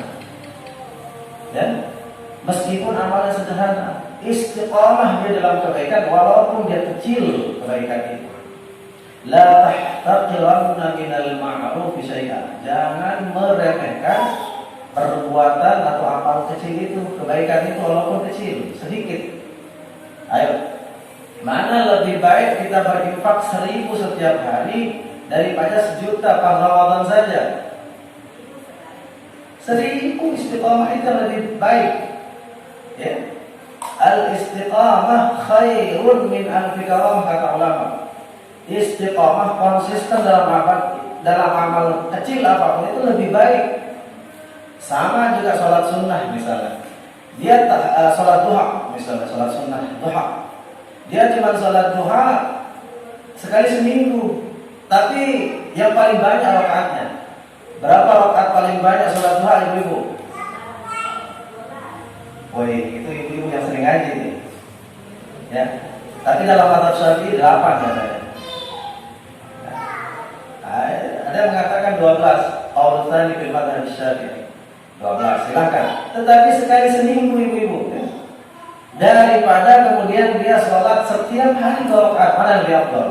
Ya, meskipun amalnya sederhana, istiqamah dia dalam kebaikan, walaupun dia kecil kebaikan itu. La tahtaqiranna minal ma'ruf syai'an. Jangan meremehkan perbuatan atau amal kecil itu, kebaikan itu walaupun kecil, sedikit. Ayo, mana lebih baik kita berinfak 1.000 setiap hari daripada 1.000.000 pas Ramadan saja? 1.000 istiqamah itu lebih baik. Ya, al-istiqamah khairun min alfi karam kata ulama. Istiqamah konsisten dalam amal kecil apapun itu lebih baik. Sama juga sholat sunnah misalnya. Dia sholat duha misalnya, sholat sunnah duha. Dia cuma sholat duha sekali seminggu, tapi yang paling banyak rakaatnya. Berapa rakaat paling banyak sholat duha ibu-ibu? Woi, itu ibu-ibu yang sering ngaji nih. Ya. Tapi dalam mazhab Syafi'i 8 katanya. Ada yang yang dia sholat setiap hari 2 rakaat, mana lebih afdal?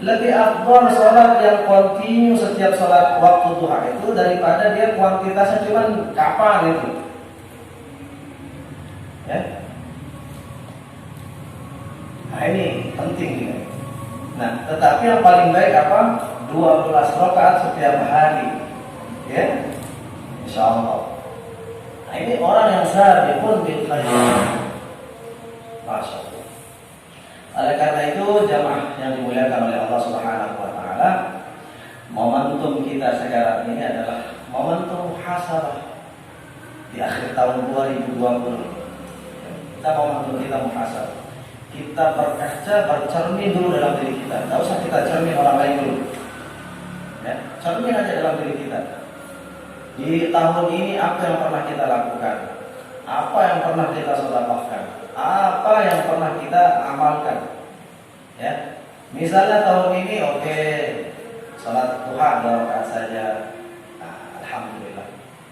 Lebih afdal sholat yang kontinu setiap sholat waktu duha itu daripada dia kuantitasnya cuman kapan itu. Ya. Nah ini penting ini. Nah, tetapi yang paling baik apa? 12 rakaat setiap hari. Ya. Insyaallah. Nah, ini orang yang sabiqun bil khairat. Masya Allah. Oleh karena itu jamaah yang dimuliakan oleh Allah Subhanahu wa taala, momentum kita sekarang ini adalah momentum muhasabah di akhir tahun 2020. Kita momentum kita muhasabah. Kita berkaca, bercermin dulu dalam diri kita. Tidak usah kita cermin orang lain dulu. Ya, cermin aja dalam diri kita. Di tahun ini apa yang pernah kita lakukan? Apa yang pernah kita sedekahkan? Apa yang pernah kita amalkan? Ya. Misalnya tahun ini salat duha 2 rakaat saja. Nah, alhamdulillah.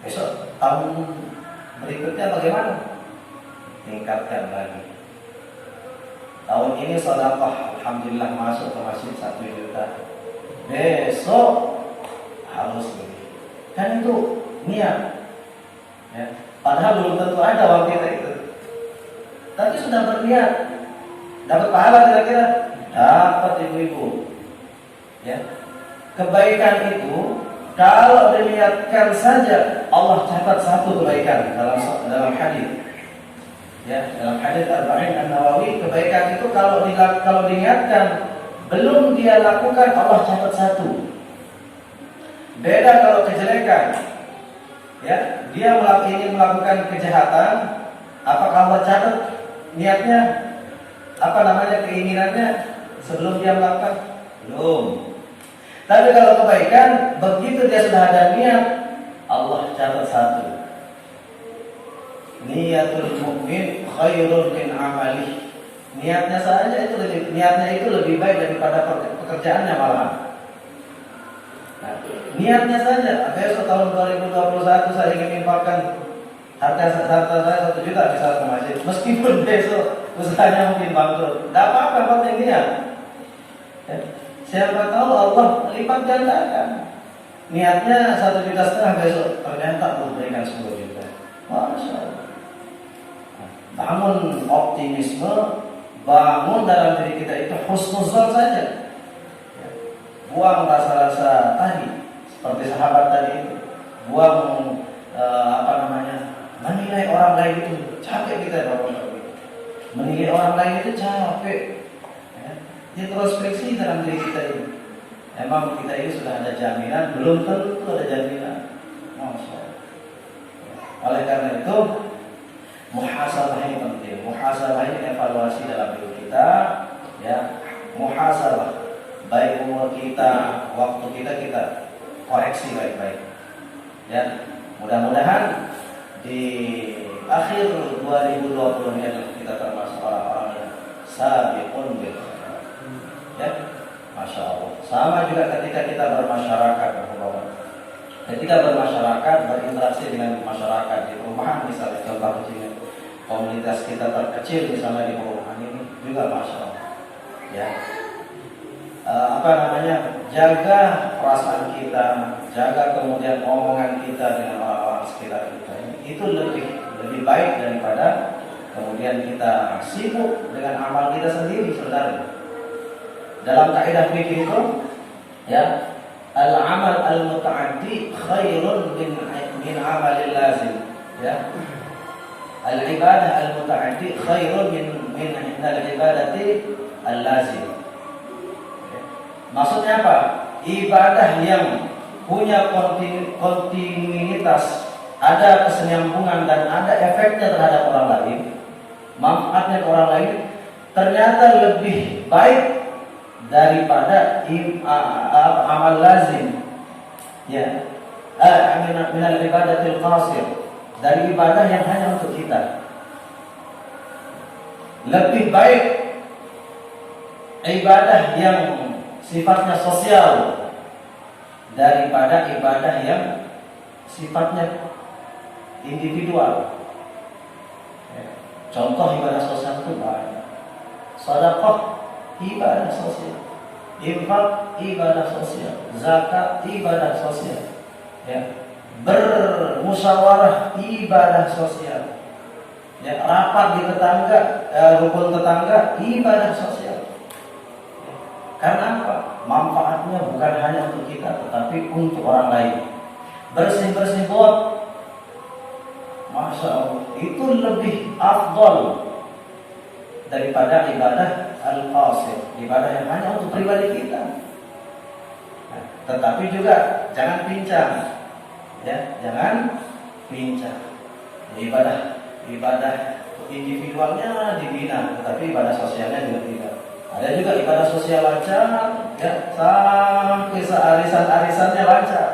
Besok tahun berikutnya bagaimana? Tingkatkan lagi. Tahun ini sedekah alhamdulillah masuk ke masjid 1 juta. Besok harus lebih. Kan itu niat. Ya. Padahal belum tentu ada waktu itu. Tapi sudah berniat. Dapat pahala kira-kira? Dapat ibu-ibu. Ya. Kebaikan itu kalau diniatkan saja Allah catat 1 kebaikan dalam hadis. Ya, dalam hadis Arba'in An-Nawawi, kebaikan itu kalau diniatkan belum dia lakukan Allah catat 1. Beda kalau kejelekan, ya dia ingin melakukan kejahatan, apakah Allah catat niatnya, keinginannya sebelum dia melakukan? Belum. Tapi kalau kebaikan, begitu dia sudah ada niat, Allah catat 1. Niatul mukmin khairun min amali. Niatnya itu lebih baik daripada pekerjaannya malahan. Niatnya saja, besok tahun 2021 saya ingin infakkan harta saya 1 juta misalnya ke masjid. Meskipun besok usahanya mungkin bangkrut, tidak apa-apa, penting niat. Ya. Siapa tahu Allah lipat gandakan. Niatnya 1,5 juta besok ternyata memberikan 10 juta. Masya Allah. Bangun optimisme, bangun dalam diri kita itu husnuzon saja. Buang rasa-rasa tadi, seperti sahabat tadi itu, buang menilai orang lain itu capek kita bapak-bapak. Menilai orang lain itu capek. Ya. Introspeksi dalam diri kita ini. Emang kita ini sudah ada jaminan, belum tentu ada jaminan. Masya Allah. Oleh karena itu, muhasabah ini penting. Muhasabah ini evaluasi dalam diri kita, ya. Muhasabah. Baik umur kita, waktu kita koreksi baik-baik. Ya, mudah-mudahan di akhir 2020 ini adalah kita termasuk orang-orang yang sabiqun bil khairat. Ya, masya Allah. Sama juga ketika kita bermasyarakat, ketika bermasyarakat, berinteraksi dengan masyarakat di perumahan, misalnya contoh kecil, komunitas kita terkecil misalnya di perumahan ini juga masya Allah. Ya. Jaga perasaan kita, jaga kemudian omongan kita dengan orang-orang sekitar kita. Itu lebih baik daripada kemudian kita sibuk dengan amal kita sendiri sebenarnya. Dalam kaidah fikih itu, ya, al-amal al-muta'addi khairun min amalil lazim. Ya. Al-ibadah al-muta'addi khairun min al-ibadati al-lazim. Maksudnya apa? Ibadah yang punya kontinuitas, ada kesenyambungan dan ada efeknya terhadap orang lain, manfaatnya ke orang lain, ternyata lebih baik daripada amal lazim. Ya, minal ibadatil qasir, dari ibadah yang hanya untuk kita. Lebih baik ibadah yang sifatnya sosial daripada ibadah yang sifatnya individual. Contoh ibadah sosial itu banyak. Sedekah ibadah sosial, infak ibadah sosial, zakat ibadah sosial, ya. Bermusyawarah ibadah sosial, ya. Rapat di tetangga, rukun tetangga ibadah sosial. Karena apa? Manfaatnya bukan hanya untuk kita, tetapi untuk orang lain. Bersih-bersih buat, Masya Allah, itu lebih afdal daripada ibadah al-qasir, ibadah yang hanya untuk pribadi kita. Nah, tetapi juga jangan pincang, ya, jangan pincang. Ibadah individualnya dibina, tetapi ibadah sosialnya juga tidak. Ada juga ibadah sosial lancar, ya, sampai searisan-arisannya lancar,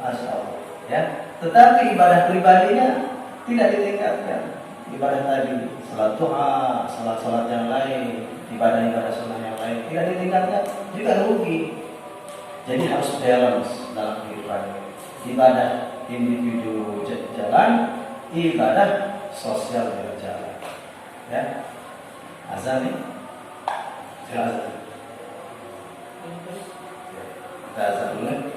Masya Allah, ya. Tetapi ibadah pribadinya tidak ditingkatkan. Ibadah tadi, salat duha, salat-salat yang lain, ibadah-ibadah sunnah yang lain tidak ditingkatkan, juga rugi. Jadi harus balance dalam kehidupan. Ibadah individu jalan, ibadah sosial berjalan. Ya, azan nih, silakan. Kita azan dulu.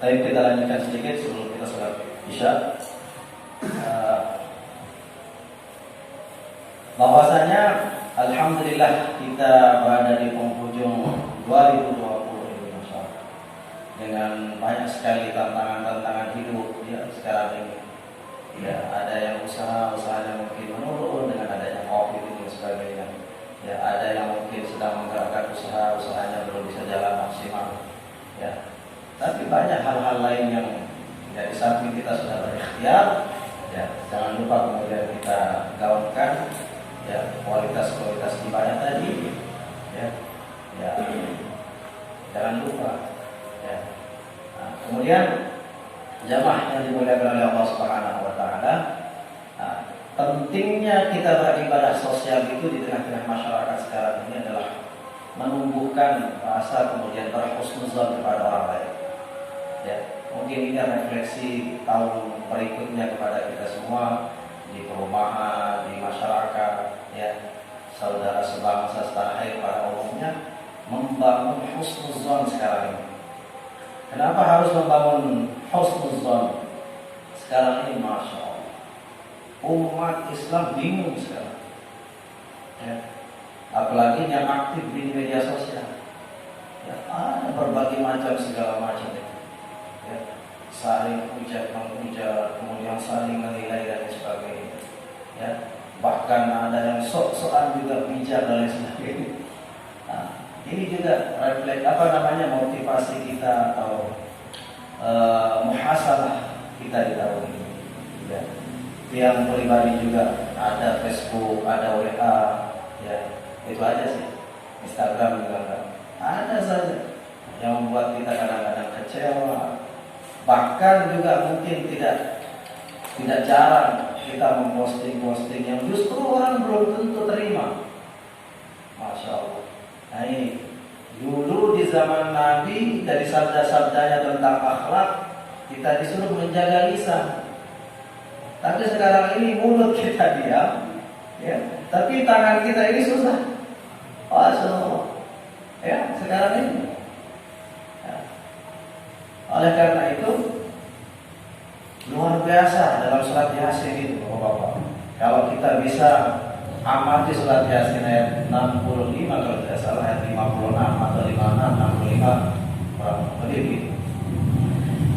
Tapi kita lanjutkan sedikit sebelum kita sholat Isya. Bahwasanya Alhamdulillah kita berada di penghujung 2020 ini, Masya Allah. Dengan dengan banyak sekali tantangan-tantangan hidup ya sekarang ini. Ya, ada yang usahanya mungkin menurun dengan adanya COVID dan sebagainya. Ya, ada yang mungkin sedang menggerakkan usahanya belum bisa jalan maksimal. Ya, tapi banyak hal-hal lain yang ya, di samping kita sudah berikhtiar, ya jangan lupa kemudian kita gaungkan ya kualitas ibadah tadi, ya, ya jangan lupa. Ya. Nah, kemudian jamaah yang dimuliakan oleh Allah Subhanahu Wa Taala, nah, pentingnya kita beribadah sosial itu di tengah-tengah masyarakat sekarang ini adalah menumbuhkan rasa kemudian berhusnuzon kepada orang lain. Ya, mungkin ini refleksi tahun berikutnya kepada kita semua di perumahan, di masyarakat, ya saudara sebangsa setanah air pada umumnya membangun husnuzon sekarang ini. Kenapa harus membangun husnuzon sekarang ini? Masya Allah, umat Islam bingung sekarang. Ya. Apalagi yang aktif di media sosial, ya, ada berbagai macam segala macam itu. Ya. Saling menghujat, kemudian saling menilai dan sebagainya. Ya. Bahkan ada yang sok-sokan juga bijak dan sebagainya. Nah, ini juga refleks motivasi kita atau muhasabah kita di tahun ini. Ya. Yang pribadi juga ada Facebook, ada WA, ya itu aja sih. Instagram juga enggak. Ada saja yang membuat kita kadang-kadang kecewa. Bahkan juga mungkin tidak jarang kita memposting yang justru orang belum tentu terima. Masya Allah. Nah ini dulu di zaman Nabi dari sabda-sabdanya tentang akhlak kita disuruh menjaga lisan. Tapi sekarang ini mulut kita diam, ya. Tapi tangan kita ini susah. Masya Allah. Ya sekarang ini. Ya. Oleh karena itu luar biasa dalam surat Yasin itu, Bapak-bapak. Kalau kita bisa amati surat Yasin ayat 65 kalau tidak salah, ayat 56 atau 56, 65 kurang lebih gitu.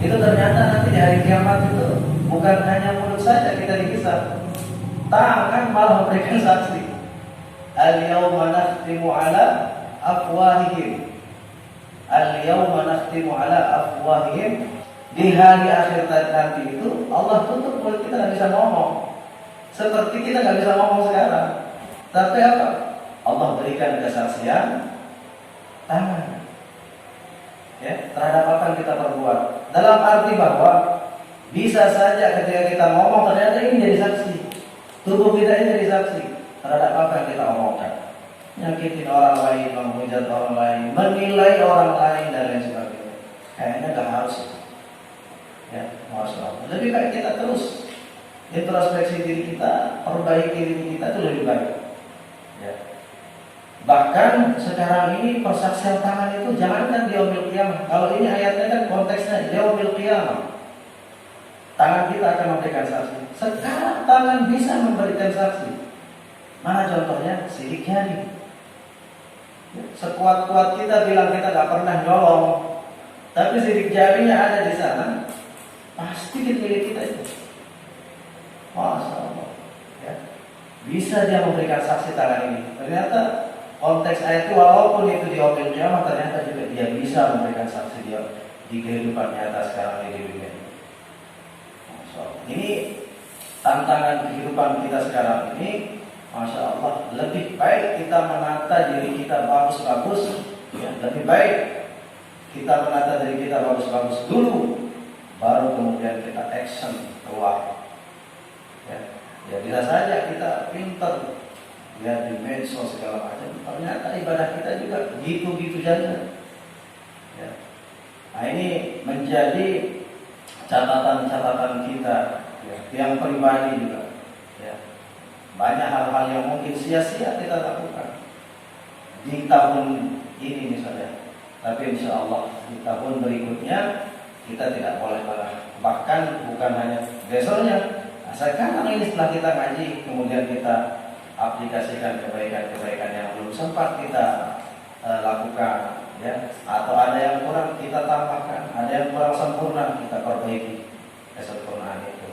Itu ternyata nanti di hari kiamat itu bukan hanya mulut saja kita dihisab, tangan malah memberikan saksi. Al-yawma nakhtimu ala afwahihim. Al-yawma nakhtimu ala afwahihim. Di hari akhir nanti itu Allah tutup mulut kita, nggak bisa ngomong. Seperti kita nggak bisa ngomong sekarang. Tapi apa? Allah berikan kesaksian tangan, ya, terhadap apa yang kita perbuat. Dalam arti bahwa bisa saja ketika kita ngomong ternyata ini jadi saksi. Tubuh kita ini jadi saksi terhadap apa yang kita omongkan. Nyakitin orang lain, menghujat orang lain, menilai orang lain dan lain sebagainya. Kayaknya nggak harus. Ya, Masya Allah. Lebih baik kita terus introspeksi diri kita, perbaiki diri kita itu lebih baik. Ya. Bahkan sekarang ini persaksian tangan itu jangankan di yaumil qiyamah. Kalau ini ayatnya kan konteksnya yaumil qiyamah. Tangan kita akan memberikan saksi. Sekarang tangan bisa memberikan saksi. Mana contohnya? Sidik jari. Sekuat-kuat kita bilang kita gak pernah nyolong, tapi sidik jarinya ada di sana, pasti milik kita itu. Masya Allah. Ya. Bisa dia memberikan saksi tangan ini. Ternyata konteks ayat itu walaupun itu di yaumil qiyamah, ternyata juga dia bisa memberikan saksi dia di kehidupan nyata sekarang di dunia. Ini tantangan kehidupan kita sekarang ini, Masya Allah. Lebih baik kita menata diri kita bagus-bagus, ya. Lebih baik kita menata diri kita bagus-bagus dulu, baru kemudian kita action keluar. Ya bisa saja kita pintar lihat di medsos segala macam, ternyata ibadah kita juga gitu-gitu saja. Ya. Nah ini menjadi catatan-catatan kita, ya, yang pribadi juga. Ya. Banyak hal-hal yang mungkin sia-sia kita lakukan di tahun ini misalnya, tapi insya Allah di tahun berikutnya kita tidak boleh marah. Bahkan bukan hanya besoknya, sekarang ini setelah kita ngaji, kemudian kita aplikasikan kebaikan-kebaikan yang belum sempat kita lakukan, ya, atau ada yang kurang kita tambahkan, ada yang kurang sempurna kita perbaiki kesempurnaan itu.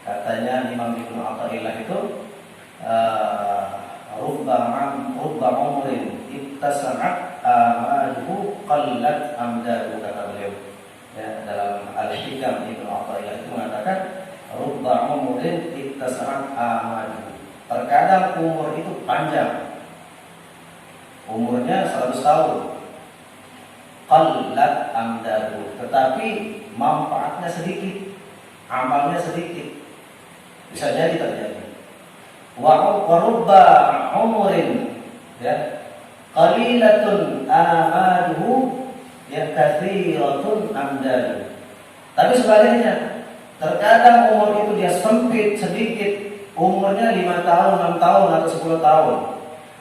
Katanya Imam Ibnu Athaillah itu rubba umrin ittasa'at amaluhu qallat amdahu, kata beliau. Ya, dalam Al-Hikam Ibnu Athaillah itu mengatakan rubba umrin ittasa'at amaluhu. Terkadang umur itu panjang, umurnya 100 tahun, qallat amdahu, tetapi manfaatnya sedikit, amalnya sedikit. Bisa jadi terjadi. Wa rubba umurin, ya, qalilatun amaluhu, ya, katsiratun amdahu. Tapi sebaliknya, terkadang umur itu dia sempit sedikit, umurnya 5 tahun, 6 tahun atau 10 tahun,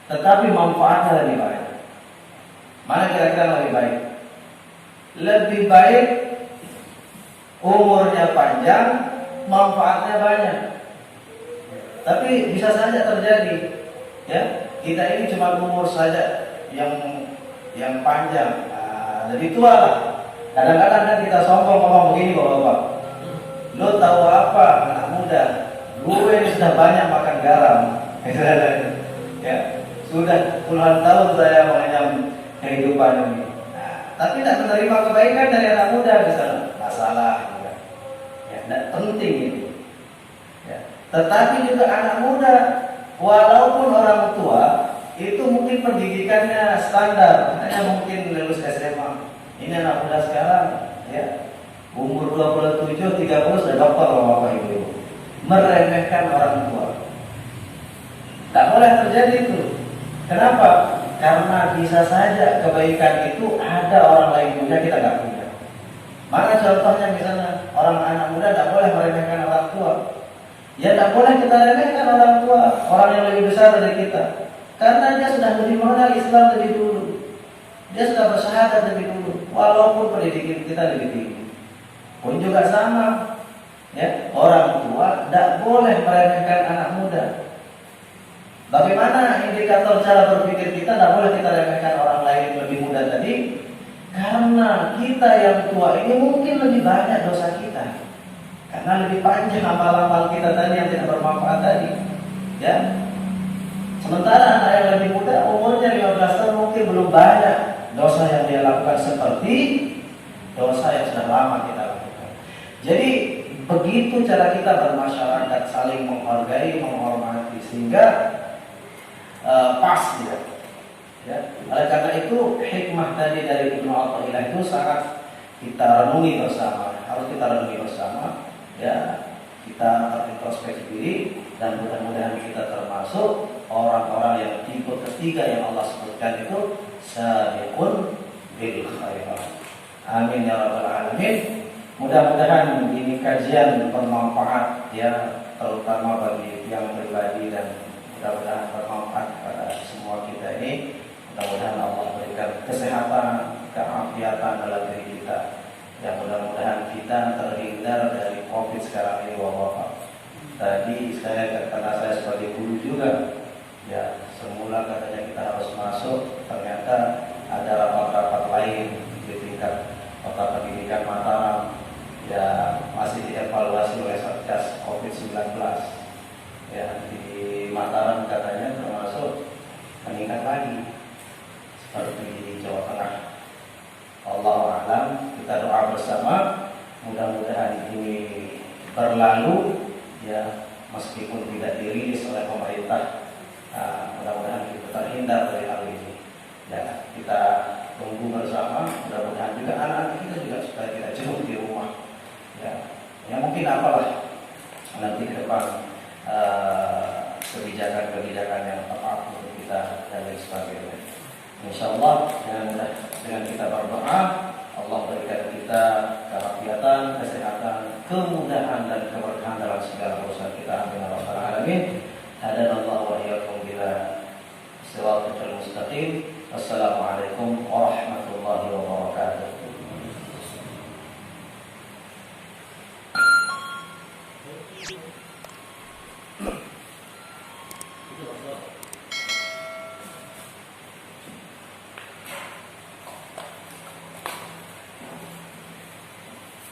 tetapi manfaatnya lebih baik. Mana kira-kira lebih baik? Lebih baik umurnya panjang, manfaatnya banyak. Tapi bisa saja terjadi, ya, kita ini cuma umur saja yang panjang, lebih tua lah. Kadang-kadang kan kita sombong ngomong begini, bapak-bapak, lo tahu apa anak muda? Gue ini sudah banyak makan garam, ya, sudah puluhan tahun saya mengenyam kehidupan ini. Tapi tidak menerima kebaikan dari anak muda, misalnya, masalah, ya, tidak penting itu. Ya. Tetapi juga anak muda, walaupun orang tua itu mungkin pendidikannya standar, hanya mungkin lulus SMA. Ini anak muda sekarang, ya, umur 27, 30 sudah dokter, bapak ibu, meremehkan orang tua. Tak boleh terjadi itu. Kenapa? Karena bisa saja kebaikan itu ada orang lain punya, kita nggak punya. Mana contohnya, misalnya orang anak muda tak boleh meremehkan orang tua. Ya tak boleh kita remehkan orang tua, orang yang lebih besar dari kita, karena dia sudah lebih mengenal Islam lebih dulu. Dia sudah bersyahadat lebih dulu, walaupun pendidikan kita lebih tinggi. Pun juga sama, ya, orang tua tidak boleh meremehkan anak muda. Bagaimana indikator cara berpikir kita? Tidak boleh kita remehkan orang lain yang lebih muda tadi, karena kita yang tua ini mungkin lebih banyak dosa kita, karena lebih panjang amal-amal kita tadi yang tidak bermanfaat tadi, ya. Sementara anak yang lebih muda, umurnya 15 tahun, mungkin belum banyak dosa yang dia lakukan seperti dosa yang sudah lama kita lakukan. Jadi begitu cara kita bermasyarakat, saling menghargai, menghormati, sehingga pas dia. Ya. Oleh karena itu hikmah tadi dari Ibnu Athaillah itu sangat kita renungi bersama, harus kita renungi bersama. Ya, kita introspeksi diri dan mudah-mudahan kita termasuk orang-orang yang tipe ketiga yang Allah sebutkan itu sabiqun bil khairat. Amin ya rabbal alamin. Mudah-mudahan ini kajian bermanfaat, ya, terutama bagi yang pribadi, dan mudah-mudahan bermanfaat pada semua kita ini. Mudah-mudahan Allah berikan kesehatan, keafiatan dalam diri kita. Ya, mudah-mudahan kita terhindar dari COVID sekarang ini, Bapak. Tadi karena saya sebagai guru juga, ya, semula katanya kita harus masuk, ternyata ada rapat-rapat lain di tingkat Kota Pendidikan Mataram, ya, masih dievaluasi oleh Satgas COVID-19. Ya, di Mataram katanya termasuk meningkat lagi seperti di Jawa Tengah. Allahu a'lam, kita doa bersama, mudah-mudahan ini berlalu, ya, meskipun tidak dirilis oleh pemerintah. Mudah-mudahan kita terhindar dari hal ini. Ya, kita tunggu bersama, mudah-mudahan juga anak-anak kita juga supaya tidak jauh di rumah. Ya mungkin apalah nanti ke depan kebijakan-kebijakan yang tepat untuk kita dan lain sebagainya. Insyaallah dengan kita berdoa, Allah berikan kita keafiatan, kesehatan, kemudahan dan keberkahan dalam segala urusan kita. Amin ya rabbal alamin. Hadanallahu wa iyyakum ila shiratal mustaqim. Wassalamualaikum warahmatullahi wabarakatuh.